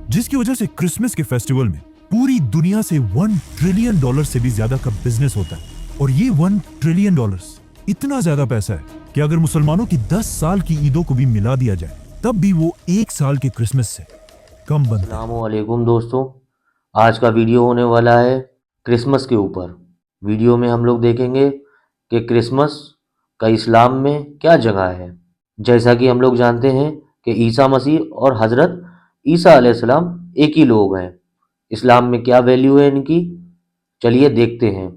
जिसकी वजह से क्रिसमस के फेस्टिवल में पूरी दुनिया से $1 ट्रिलियन से भी ज्यादा का बिजनेस होता है। और ये $1 ट्रिलियन इतना ज्यादा पैसा है कि अगर मुसलमानों की 10 साल की ईदों को भी मिला दिया जाए तब भी वो 1 साल के क्रिसमस से कम बनता है। अस्सलामुअलैकुम दोस्तों, आज का वीडियो होने वाला है क्रिसमस के ऊपर। वीडियो में हम लोग देखेंगे कि क्रिसमस का इस्लाम में क्या जगह है। जैसा कि हम लोग जानते हैं कि ईसा मसीह और हज़रत ईसा अलैहिस्सलाम एक ही लोग हैं। इस्लाम में क्या वैल्यू है इनकी, चलिए देखते हैं।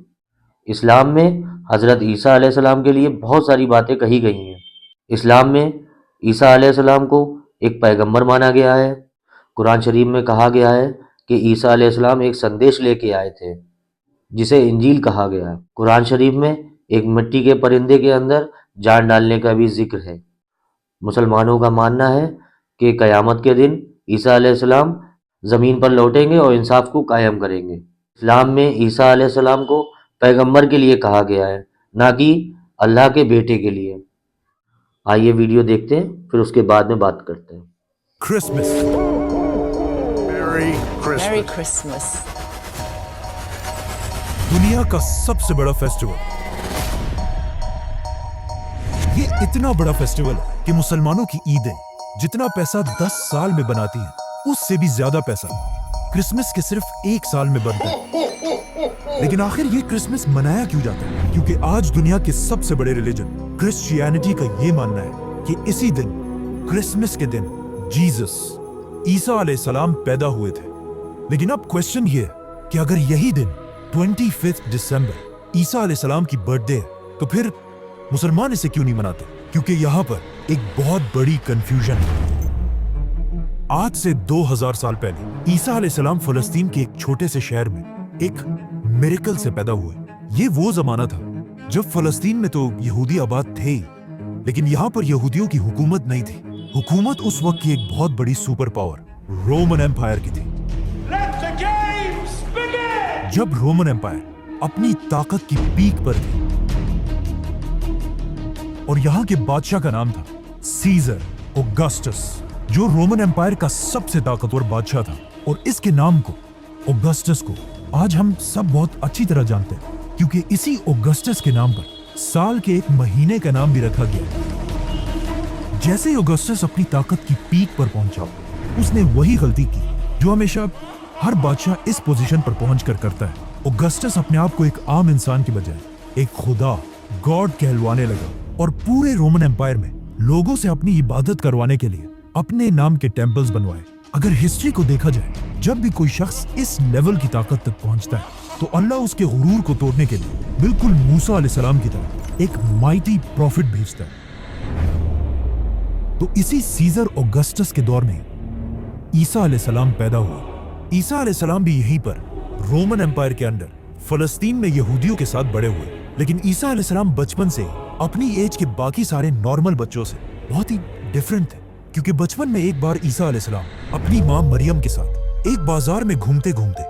इस्लाम में हज़रत ईसा अलैहिस्सलाम के लिए बहुत सारी बातें कही गई हैं। इस्लाम में ईसा अलैहिस्सलाम को एक पैगंबर माना गया है। कुरान शरीफ में कहा गया है कि ईसा अलैहिस्सलाम एक संदेश लेके आए थे जिसे इंजील कहा गया है। कुरान शरीफ में एक मिट्टी के परिंदे के अंदर जान डालने का भी जिक्र है। मुसलमानों का मानना है कि क़यामत के दिन ईसा अलैहिस्सलाम ज़मीन पर लौटेंगे और इंसाफ को कायम करेंगे। इस्लाम में ईसा अलैहिस्सलाम को पैगंबर के लिए कहा गया है, ना कि अल्लाह के बेटे के लिए। आइए वीडियो देखते हैं, फिर उसके बाद में बात करते हैं। Christmas, Merry Christmas. दुनिया का सबसे बड़ा फेस्टिवल। ये इतना बड़ा फेस्टिवल है कि मुसलमानों की ईदें जितना पैसा 10 साल में बनाती हैं उससे भी ज्यादा पैसा क्रिसमस के सिर्फ 1 साल में बनता है। लेकिन आखिर ये क्रिसमस मनाया क्यों जाता है? क्योंकि आज दुनिया के सबसे बड़े रिलीजन क्रिश्चियनिटी का ये मानना है कि इसी दिन, क्रिसमस के दिन, जीसस ईसा अलैहिस्सलाम पैदा हुए थे। लेकिन अब क्वेश्चन ये है कि अगर यही दिन 25 दिसंबर ईसा अलैहिस्सलाम की बर्थडे है तो फिर मुसलमान इसे क्यों नहीं मनाते? क्योंकि यहाँ पर एक बहुत बड़ी कंफ्यूजन है। आज से 2000 साल पहले ईसा अलैहिस्सलाम फलस्तीन के एक छोटे से शहर में एक मिरेकल से पैदा हुए। ये वो जमाना था जब फलस्तीन में तो यहूदी आबाद थे, लेकिन यहाँ पर यहूदियों की हुकूमत नहीं थी। हुकूमत उस वक्त की एक बहुत बड़ी सुपर पावर रोमन एम्पायर की थी। जब रोमन एम्पायर अपनी ताकत की पीक पर थी और यहाँ के बादशाह का नाम था सीजर ऑगस्टस, जो रोमन एम्पायर का सबसे ताकतवर बादशाह था। और इसके नाम को, ऑगस्टस को, आज हम सब बहुत अच्छी तरह जानते हैं क्योंकि इसी ऑगस्टस के नाम पर साल के एक महीने का नाम भी रखा गया। जैसे ऑगस्टस अपनी ताकत की पीक पर पहुंचा, उसने वही गलती की जो हमेशा हर बादशाह इस पोजीशन पर पहुंचकर करता है। ऑगस्टस अपने आप को एक आम इंसान की बजाय एक खुदा, गॉड कहलवाने लगा और पूरे रोमन एम्पायर में लोगों से अपनी इबादत करवाने के लिए अपने नाम के टेम्पल्स बनवाए। अगर हिस्ट्री को देखा जाए, जब भी कोई शख्स इस लेवल की ताकत तक पहुंचता है तो अल्लाह उसके गुरूर को तोड़ने के लिए बिल्कुल मूसा अलैहिस्सलाम की तरह एक माइटी प्रॉफिट भेजता है। तो इसी सीजर ऑगस्टस के दौर में ईसा अलैहिस्सलाम पैदा हुआ। ईसा अलैहिस्सलाम भी यहीं पर रोमन एम्पायर के अंडर फलस्तीन में यहूदियों के साथ बड़े हुए। लेकिन ईसा अलैहिस्सलाम बचपन से अपनी एज के बाकी सारे नॉर्मल बच्चों से बहुत ही डिफरेंट थे, क्योंकि बचपन में एक बार ईसा अलैहिस्सलाम अपनी मां मरियम के साथ एक बाजार में घूमते घूमते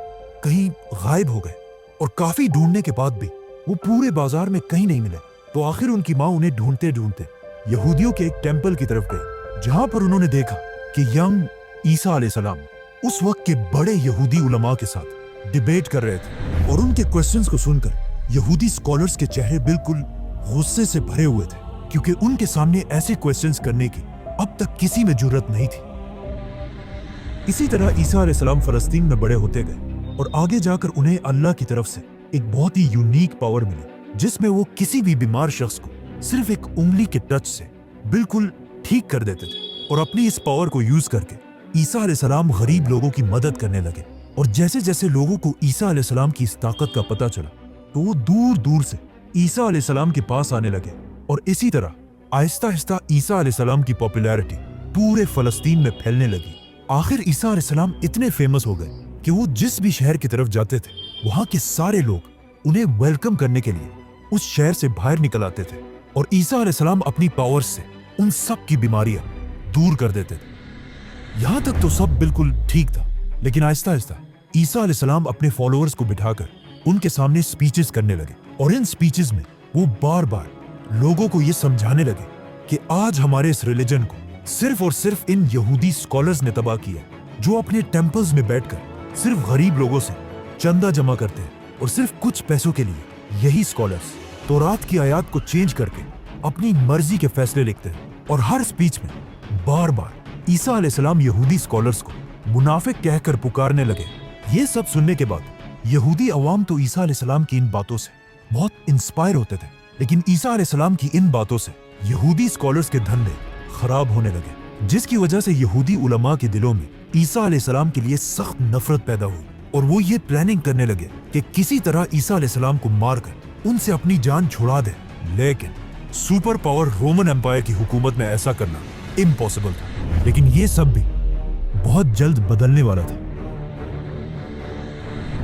कहीं गायब हो गए और काफी ढूंढने के बाद भी वो पूरे बाजार में कहीं नहीं मिले। तो आखिर उनकी मां उन्हें ढूंढते ढूंढते यहूदियों के एक टेम्पल की तरफ गई, जहां पर उन्होंने देखा कि यंग ईसा अलैहिस्सलाम उस वक्त के बड़े यहूदी उलमा के साथ डिबेट कर रहे थे। और उनके क्वेश्चंस को सुनकर यहूदी स्कॉलर्स के चेहरे बिल्कुल गुस्से से भरे हुए थे, क्योंकि उनके सामने ऐसे क्वेश्चंस करने की अब तक किसी में जुर्रत नहीं थी। इसी तरह ईसा अलैहिस्सलाम फलस्तीन में बड़े होते गए और आगे जाकर उन्हें अल्लाह की तरफ से एक बहुत ही यूनिक पावर मिली, जिसमें वो किसी भी बीमार शख्स को सिर्फ एक उंगली के टच से बिल्कुल ठीक कर देते थे। और अपनी इस पावर को यूज करके ईसा अलैहिस्सलाम गरीब लोगों की मदद करने लगे। और जैसे जैसे लोगों को ईसा अलैहिस्सलाम की इस ताकत का पता चला तो वो दूर दूर से ईसा अलैहिस्सलाम के पास आने लगे। और इसी तरह आहिस्ता आहिस्ता ईसा अलैहिस्सलाम की पॉपुलैरिटी पूरे फलस्तीन में फैलने लगी। आखिर ईसा अलैहिस्सलाम इतने फेमस हो गए कि वो जिस भी शहर की तरफ जाते थे वहां के सारे लोग उन्हें वेलकम करने के लिए उस शहर से बाहर निकल आते थे। और ईसा अलैहिस्सलाम अपनी पावर से उन सब की बीमारियां दूर कर देते थे। यहां तक तो सब बिल्कुल ठीक था, लेकिन आहिस्ता आहिस्ता ईसा अलैहिस्सलाम अपने फॉलोअर्स को बिठाकर उनके सामने स्पीचेस करने लगे। और इन स्पीचेस में वो बार बार लोगों को ये समझाने लगे कि आज हमारे इस रिलीजन को सिर्फ और सिर्फ इन यहूदी स्कॉलर्स ने तबाह किया, जो अपने टेम्पल्स में बैठकर सिर्फ गरीब लोगों से चंदा जमा करते हैं और सिर्फ कुछ पैसों के लिए यही स्कॉलर्स तौरात की आयत को चेंज करके अपनी मर्जी के फैसले लिखते हैं और हर स्पीच में बार बार ईसा अलैहिस्सलाम यहूदी स्कॉलर्स को मुनाफिक कहकर पुकारने लगे। ये सब सुनने के बाद यहूदी अवाम तो ईसा अलैहिस्सलाम की इन बातों से बहुत इंस्पायर होते थे, लेकिन ईसा अलैहिस्सलाम की इन बातों से यहूदी स्कॉलर्स के धंधे खराब होने लगे, जिसकी वजह से यहूदी उलमा के दिलों में ईसा अलैहिस्सलाम के लिए सख्त नफरत पैदा हुई और वो ये प्लानिंग करने लगे कि किसी तरह ईसा अलैहिस्सलाम को मारकर उनसे अपनी जान छुड़ा दे। लेकिन सुपर पावर रोमन एम्पायर की हुकूमत में ऐसा करना इम्पॉसिबल था। लेकिन ये सब भी बहुत जल्द बदलने वाला था,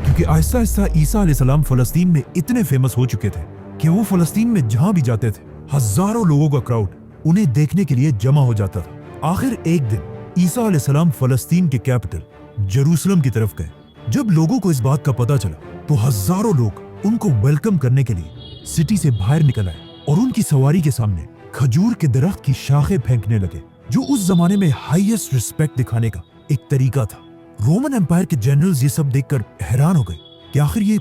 क्योंकि आहिस्ता आहिस्ता ईसा अलैहिस्सलाम फलस्तीन में इतने फेमस हो चुके थे कि वो फलस्तीन में जहां भी जाते थे हजारों लोगों का क्राउड उन्हें देखने के लिए जमा हो जाता था। आखिर एक दिन ईसा अलैहिस्सलाम फलस्तीन के कैपिटल जेरूसलम की तरफ गए। जब लोगों को इस बात का पता चला तो हजारों लोग उनको वेलकम करने के लिए सिटी से बाहर निकल आए और उनकी सवारी के सामने खजूर के दरख्त की शाखें फेंकने लगे, जो उस जमाने में हाईएस्ट रिस्पेक्ट दिखाने का एक तरीका था। रोमन एम्पायर के जनरल्स ये सब देखकर हैरान हो गए कि आखिर ये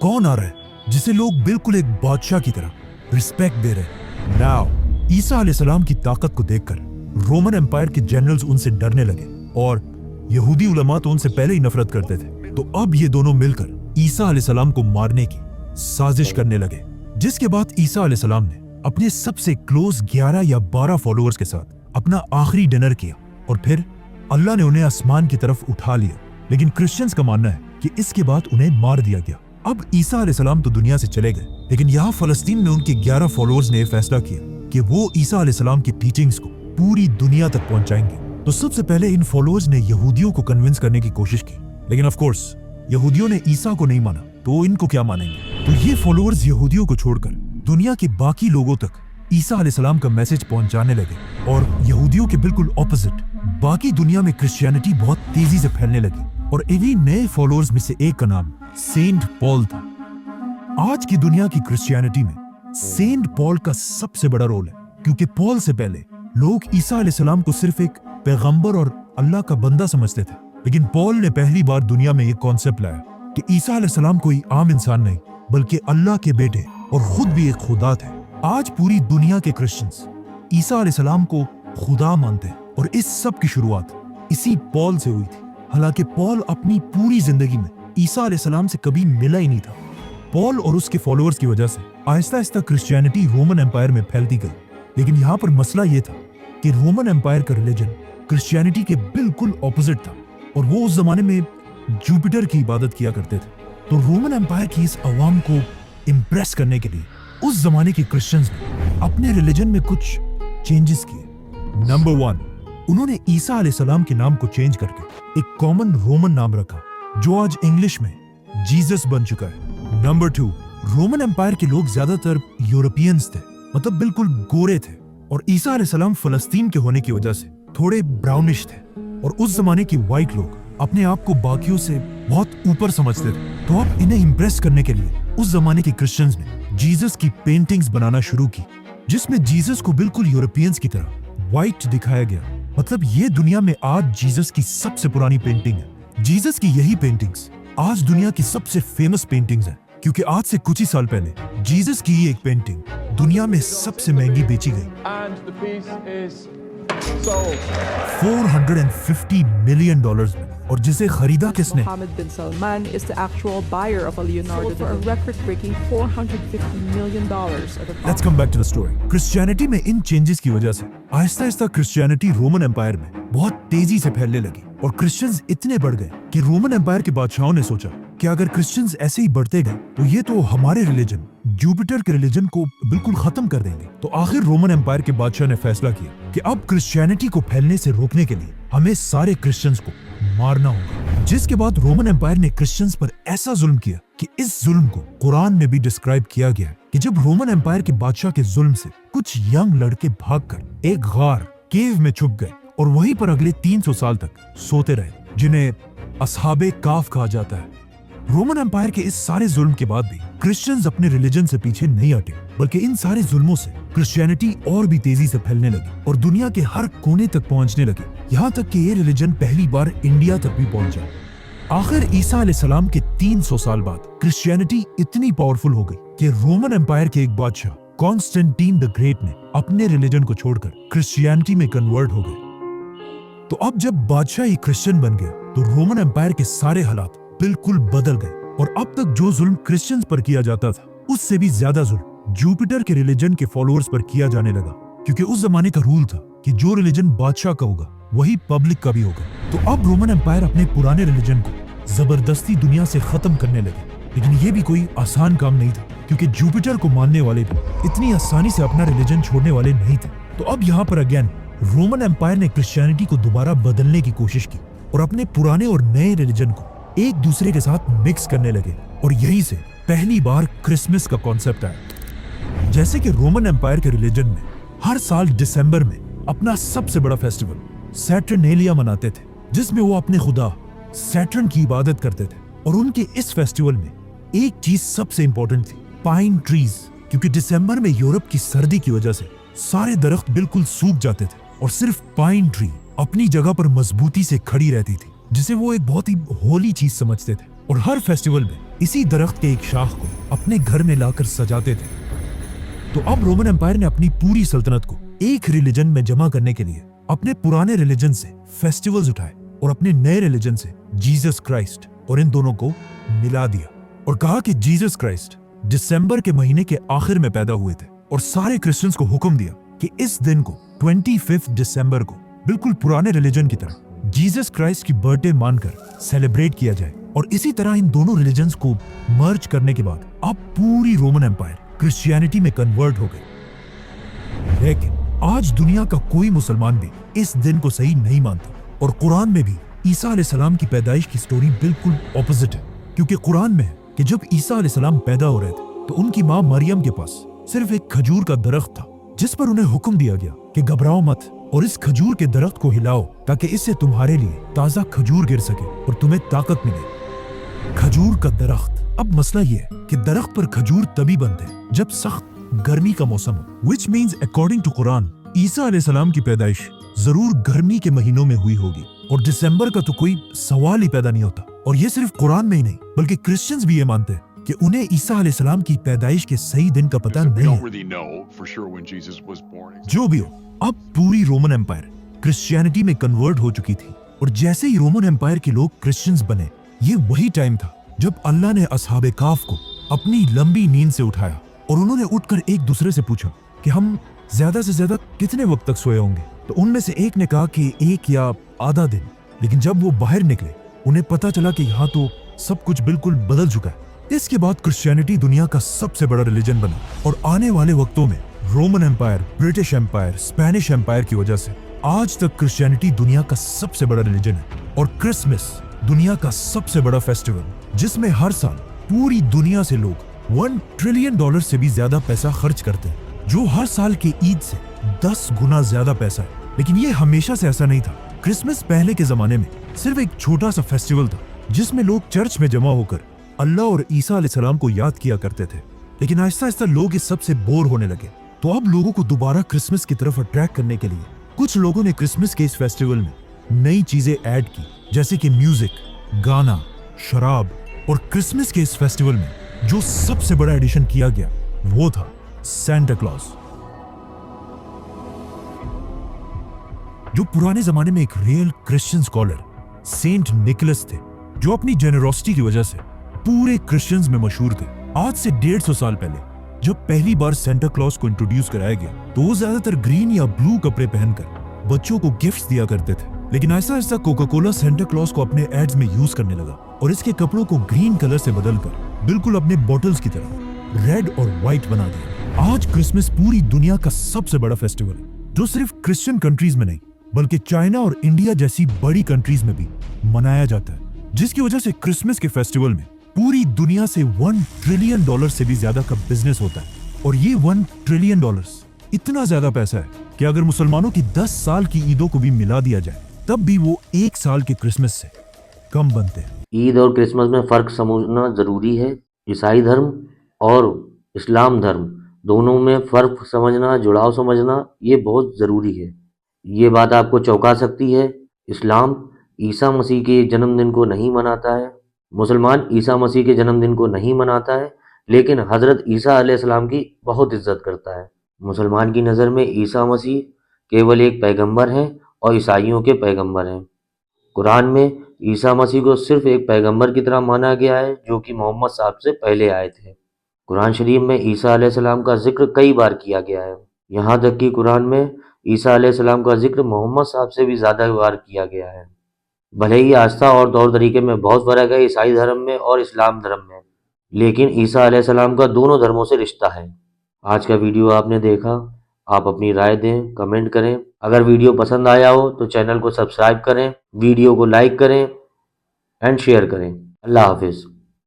कौन आ रहा है जिसे लोग बिल्कुल एक बादशाह की तरह रिस्पेक्ट दे रहे हैं। नाउ ईसा अलैहिस्सलाम की ताकत को देखकर रोमन एम्पायर के जनरल्स उनसे डरने लगे और यहूदी उलमा तो उनसे पहले ही नफरत करते थे। तो अब ये दोनों मिलकर ईसा अलैहिस्सलाम को मारने की साजिश करने लगे, जिसके बाद ईसा अलैहिस्सलाम ने अपने सबसे क्लोज 11 या 12 फॉलोअर्स के साथ अपना आखिरी डिनर किया और फिर अल्लाह ने उन्हें आसमान की तरफ उठा लिया। लेकिन क्रिश्चियंस का मानना है कि इसके बाद उन्हें मार दिया गया। अब ईसा अलैहिस्सलाम तो दुनिया से चले गए, लेकिन यहाँ फलस्तीन में उनके 11 फॉलोअर्स ने फैसला किया कि वो ईसा अलैहिस्सलाम की टीचिंग्स को पूरी दुनिया तक पहुंचाएंगे। तो सबसे पहले इन फॉलोअर्स ने यहूदियों को कन्विंस करने की कोशिश की, लेकिन ऑफ कोर्स यहूदियों ने ईसा को नहीं माना, तो इनको क्या मानेंगे। तो ये फॉलोअर्स यहूदियों को छोड़कर दुनिया के बाकी लोगों तक ईसा अलैहिस्सलाम का मैसेज पहुंचाने लगे और यहूदियों के बिल्कुल ऑपोजिट बाकी दुनिया में क्रिश्चियनिटी बहुत तेजी से फैलने लगी। और इन्हीं नए फॉलोअर्स में से एक का नाम सेंट पॉल था। आज की दुनिया की क्रिश्चियनिटी में सेंट पॉल का सबसे बड़ा रोल है, क्योंकि पॉल से पहले लोग ईसा अलैहिस्सलाम को सिर्फ एक पैगंबर और अल्लाह का बंदा समझते थे, लेकिन पॉल ने पहली बार दुनिया में ये कॉन्सेप्ट लाया कि ईसा अलैहिस्सलाम कोई आम इंसान नहीं बल्कि अल्लाह के बेटे और खुद भी एक खुदा थे। आज पूरी दुनिया के क्रिश्चियंस ईसा अलैहिस्सलाम को खुदा मानते हैं और इस सब की शुरुआत इसी पॉल से हुई थी। हालांकि पॉल अपनी पूरी जिंदगी में ईसा अलैहिस्सलाम से कभी मिला ही नहीं था। पॉल और उसके फॉलोअर्स की वजह से Aahista Aahista Christianity Roman empire में फैलती गई, लेकिन यहाँ पर मसला ये था कि रोमन एम्पायर का रिलीजन क्रिश्चियनिटी के बिल्कुल ऑपोजिट था और वो उस जमाने में जुपिटर की इबादत किया करते थे। तो रोमन एम्पायर की इस अवाम को इम्प्रेस करने के लिए उस जमाने के क्रिश्चियंस ने अपने रिलीजन में कुछ चेंजेस किए। नंबर 1, उन्होंने ईसा अलैहिस्सलाम के नाम को चेंज करके एक कॉमन रोमन नाम रखा जो आज इंग्लिश में जीसस बन चुका है। नंबर 2, रोमन एम्पायर के लोग ज्यादातर यूरोपियंस थे, मतलब बिल्कुल गोरे थे, और ईसा अलैहिस्सलाम फलस्तीन के होने की वजह से थोड़े ब्राउनिश थे और उस जमाने के व्हाइट लोग अपने आप को बाकियों से बहुत ऊपर समझते थे। तो अब इन्हें इम्प्रेस करने के लिए उस जमाने के क्रिश्चियंस ने जीसस की पेंटिंग्स बनाना शुरू की, जिसमें जीसस को बिल्कुल यूरोपियंस की तरह व्हाइट दिखाया गया। मतलब ये दुनिया में आज जीसस की सबसे पुरानी पेंटिंग है। जीसस की यही पेंटिंग्स आज दुनिया की सबसे फेमस पेंटिंग्स हैं, क्योंकि आज से कुछ ही साल पहले जीसस की ही एक पेंटिंग दुनिया में सबसे महंगी बेची गई। $450 मिलियन में, और जिसे खरीदा किसने? Mohammed bin Salman is the actual buyer of a Leonardo for a record-breaking $450 million. Let's come back to the story. Christianity में इन चेंजेस की वजह से Aahista Aahista Christianity Roman empire में बहुत तेजी से फैलने लगी और क्रिश्चियंस इतने बढ़ गए कि रोमन एम्पायर के बादशाहों ने सोचा कि अगर क्रिश्चियंस ऐसे ही बढ़ते गए तो ये तो हमारे रिलीजन जुपिटर के रिलीजन को बिल्कुल खत्म कर देंगे। तो आखिर रोमन एम्पायर के बादशाह ने फैसला किया कि अब क्रिश्चियनिटी को फैलने से रोकने के लिए हमें सारे क्रिश्चियंस को मारना होगा। जिसके बाद रोमन एम्पायर ने क्रिश्चियंस पर ऐसा जुल्म किया कि इस जुल्म को कुरान में भी डिस्क्राइब किया गया है कि जब रोमन एम्पायर के बादशाह के जुल्म से कुछ यंग लड़के भागकर एक गार केव में छुप गए और वहीं पर अगले 300 साल तक सोते रहे, जिन्हें असहाबे काफ कहा जाता है। रोमन एम्पायर के इस सारे जुल्म के बाद भी क्रिश्चियंस अपने रिलीजन से पीछे नहीं हटे बल्कि इन सारे जुल्मों से क्रिश्चियनिटी और भी तेजी से फैलने लगी और दुनिया के हर कोने तक पहुंचने लगी, यहाँ तक कि ये रिलीजन पहली बार इंडिया तक भी पहुंचा। आखिर ईसा अलैहिस्सलाम के 300 साल बाद क्रिश्चियनिटी इतनी पावरफुल हो गई कि रोमन एम्पायर के एक बादशाह कॉन्स्टेंटीन द ग्रेट ने अपने रिलीजन को छोड़कर क्रिश्चियनिटी में कन्वर्ट हो गए। तो अब जब बादशाह ही क्रिश्चियन बन गया तो रोमन एम्पायर के सारे हालात बिल्कुल बदल गए और अब तक जो जुल्म क्रिश्चियंस पर किया जाता था उससे भी ज्यादा जुल्म जुपिटर के रिलीजन के फॉलोअर्स पर किया जाने लगा, क्योंकि उस जमाने का रूल था कि जो रिलीजन बादशाह का होगा वही पब्लिक का भी होगा। तो अब रोमन एम्पायर अपने पुराने रिलीजन को जबरदस्ती दुनिया से खत्म करने लगे, लेकिन ये भी कोई आसान काम नहीं था, क्योंकि जुपिटर को मानने वाले भी इतनी आसानी से अपना रिलीजन छोड़ने वाले नहीं थे। तो अब यहाँ पर अगेन रोमन एम्पायर ने क्रिश्चियनिटी को दोबारा बदलने की कोशिश की और अपने पुराने और नए रिलीजन को एक दूसरे के साथ मिक्स करने लगे, और यहीं से पहली बार क्रिसमस का कॉन्सेप्ट आया। जैसे कि रोमन एम्पायर के रिलीजन में हर साल दिसंबर में अपना सबसे बड़ा फेस्टिवल सैटर्नेलिया मनाते थे, जिसमें वो अपने खुदा सैटर्न की इबादत करते थे। और उनके इस फेस्टिवल में एक चीज सबसे इंपॉर्टेंट थी, पाइन ट्रीज, क्योंकि दिसंबर में यूरोप की सर्दी की वजह से सारे दरख्त बिल्कुल सूख जाते थे और सिर्फ पाइन ट्री अपनी जगह पर मजबूती से खड़ी रहती थी, जिसे वो एक बहुत ही होली चीज समझते थे। और हर फेस्टिवल में इसी दरख्त के एक शाख को अपने घर में लाकर सजाते थे। तो अब रोमन एम्पायर ने अपनी पूरी सल्तनत को एक रिलीजन में जमा करने के लिए अपने पुराने रिलीजन से फेस्टिवल्स उठाए और अपने नए रिलीजन से जीसस क्राइस्ट और इन दोनों को मिला दिया और कहा कि जीसस क्राइस्ट दिसंबर के महीने के आखिर में पैदा हुए थे, और सारे क्रिश्चियंस को हुक्म दिया कि इस दिन को 25 दिसंबर को बिल्कुल पुराने रिलीजन की तरह जीसस क्राइस्ट की बर्थडे मानकर सेलिब्रेट किया जाए। और इसी तरह इन दोनों रिलीजन्स को मर्ज करने के बाद अब पूरी रोमन एम्पायर क्रिश्चियनिटी में कन्वर्ट हो गई। लेकिन आज दुनिया का कोई मुसलमान भी इस दिन को सही नहीं मानता, और कुरान में भी ईसा अलैहिस्सलाम की पैदाइश की स्टोरी बिल्कुल ऑपोजिट है, क्योंकि कुरान में है कि जब ईसा अलैहिस्सलाम पैदा हो रहे थे तो उनकी माँ मरियम के पास सिर्फ एक खजूर का दरख्त था, जिस पर उन्हें हुक्म दिया गया कि घबराओ मत और इस खजूर के दरख्त को हिलाओ ताकि इससे तुम्हारे लिए ताजा खजूर गिर सके और तुम्हें ताकत मिले। खजूर का दरख्त। अब मसला ये है कि दरख्त पर खजूर तभी बनते हैं जब सख्त गर्मी का मौसम हो, which means according to Quran ईसा अलैहिस्सलाम की पैदाइश जरूर गर्मी के महीनों में हुई होगी, और दिसंबर का तो कोई सवाल ही पैदा नहीं होता। और ये सिर्फ कुरान में ही नहीं बल्कि क्रिश्चियंस भी ये मानते हैं कि उन्हें ईसा अलैहिस्सलाम की पैदाइश के सही दिन का पता नहीं है। जो भी हो, अब पूरी रोमन एम्पायर क्रिश्चियनिटी में कन्वर्ट हो चुकी थी, और जैसे ही रोमन एम्पायर के लोग क्रिश्चियंस बने, ये वही टाइम था जब अल्लाह ने असहाबे काफ को अपनी लंबी नींद से उठाया और उन्होंने उठकर एक दूसरे से पूछा कि हम ज्यादा से ज्यादा कितने वक्त तक सोए होंगे। तो उनमें से एक ने कहा कि 1 या आधा दिन। लेकिन जब वो बाहर निकले उन्हें पता चला कि यहाँ तो सब कुछ बिल्कुल बदल चुका है। इसके बाद क्रिश्चियनिटी दुनिया का सबसे बड़ा रिलीजन बना, और आने वाले वक्तों में Roman empire, British empire, Spanish empire की वजह से आज तक क्रिश्चियनिटी दुनिया का सबसे बड़ा रिलीजन है। और क्रिसमस दुनिया का सबसे बड़ा फेस्टिवल, जिसमें हर साल पूरी दुनिया से लोग $1 ट्रिलियन से भी ज्यादा पैसा खर्च करते हैं, जो हर साल की ईद से 10 गुना ज्यादा पैसा है। लेकिन ये हमेशा से ऐसा नहीं था। क्रिसमस पहले के जमाने में सिर्फ एक छोटा सा फेस्टिवल था जिसमें लोग चर्च में जमा होकर अल्लाह और ईसा अलैहिस्सलाम को याद किया करते थे। लेकिन आहिस्ता आहिस्ता लोग इस सब से बोर होने लगे। तो अब लोगों को दोबारा क्रिसमस की तरफ अट्रैक्ट करने के लिए कुछ लोगों ने क्रिसमस के इस फेस्टिवल में नई चीजें ऐड की, जैसे कि म्यूजिक, गाना, शराब। और क्रिसमस के इस फेस्टिवल में जो सबसे बड़ा एडिशन किया गया वो था सैंटा क्लॉज, जो पुराने जमाने में एक real Christian scholar Saint Nicholas थे, जो अपनी जेनरोसिटी की वजह से पूरे क्रिश्चियंस में मशहूर थे। आज से 150 साल पहले जब पहली बार सैंटा क्लॉज को इंट्रोड्यूस कराया गया तो वो ज्यादातर ग्रीन या ब्लू कपड़े पहनकर बच्चों को गिफ्ट्स दिया करते थे। लेकिन ऐसा ऐसा कोका कोला सैंटा क्लॉज को अपने एड्स में यूज करने लगा और इसके कपड़ों को ग्रीन कलर से बदलकर बिल्कुल अपने बॉटल्स की तरह रेड और व्हाइट बना दिया। आज क्रिसमस पूरी दुनिया का सबसे बड़ा फेस्टिवल है, जो सिर्फ क्रिश्चियन कंट्रीज में नहीं बल्कि चाइना और इंडिया जैसी बड़ी कंट्रीज में भी मनाया जाता है, जिसकी वजह से क्रिसमस के फेस्टिवल में पूरी दुनिया से $1 ट्रिलियन से भी ज्यादा का बिजनेस होता है। और ये $1 ट्रिलियन इतना ज्यादा पैसा है कि अगर मुसलमानों की 10 साल की ईदों को भी मिला दिया जाए तब भी वो 1 साल के क्रिसमस से कम बनते हैं। ईद और क्रिसमस में फ़र्क समझना ज़रूरी है। ईसाई धर्म और इस्लाम धर्म دونوں میں فرق سمجھنا، جڑاؤ سمجھنا یہ بہت ضروری ہے۔ یہ بات آپ کو چونکا سکتی ہے، اسلام عیسیٰ مسیح کے جنم دن کو نہیں مناتا ہے، مسلمان عیسیٰ مسیح کے جنم دن کو نہیں مناتا ہے، لیکن حضرت عیسیٰ علیہ السلام کی بہت عزت کرتا ہے۔ مسلمان کی نظر میں عیسیٰ مسیح کیول ایک پیغمبر ہیں اور عیسائیوں کے پیغمبر ہیں۔ قرآن میں عیسیٰ مسیح کو صرف ایک پیغمبر کی طرح مانا گیا ہے جو کہ محمد صاحب سے پہلے آئے تھے۔ قرآن شریف میں عیسیٰ علیہ السلام کا ذکر کئی بار کیا گیا ہے، یہاں تک کہ قرآن میں عیسیٰ علیہ السلام کا ذکر محمد صاحب سے بھی زیادہ بار کیا گیا ہے۔ بھلے ہی آستھا اور طور طریقے میں بہت فرق ہے عیسائی دھرم میں اور اسلام دھرم میں، لیکن عیسیٰ علیہ السلام کا دونوں دھرموں سے رشتہ ہے۔ آج کا ویڈیو آپ نے دیکھا، آپ اپنی رائے دیں، کمنٹ کریں۔ اگر ویڈیو پسند آیا ہو تو چینل کو سبسکرائب کریں، ویڈیو کو لائک کریں اینڈ شیئر کریں۔ اللہ حافظ۔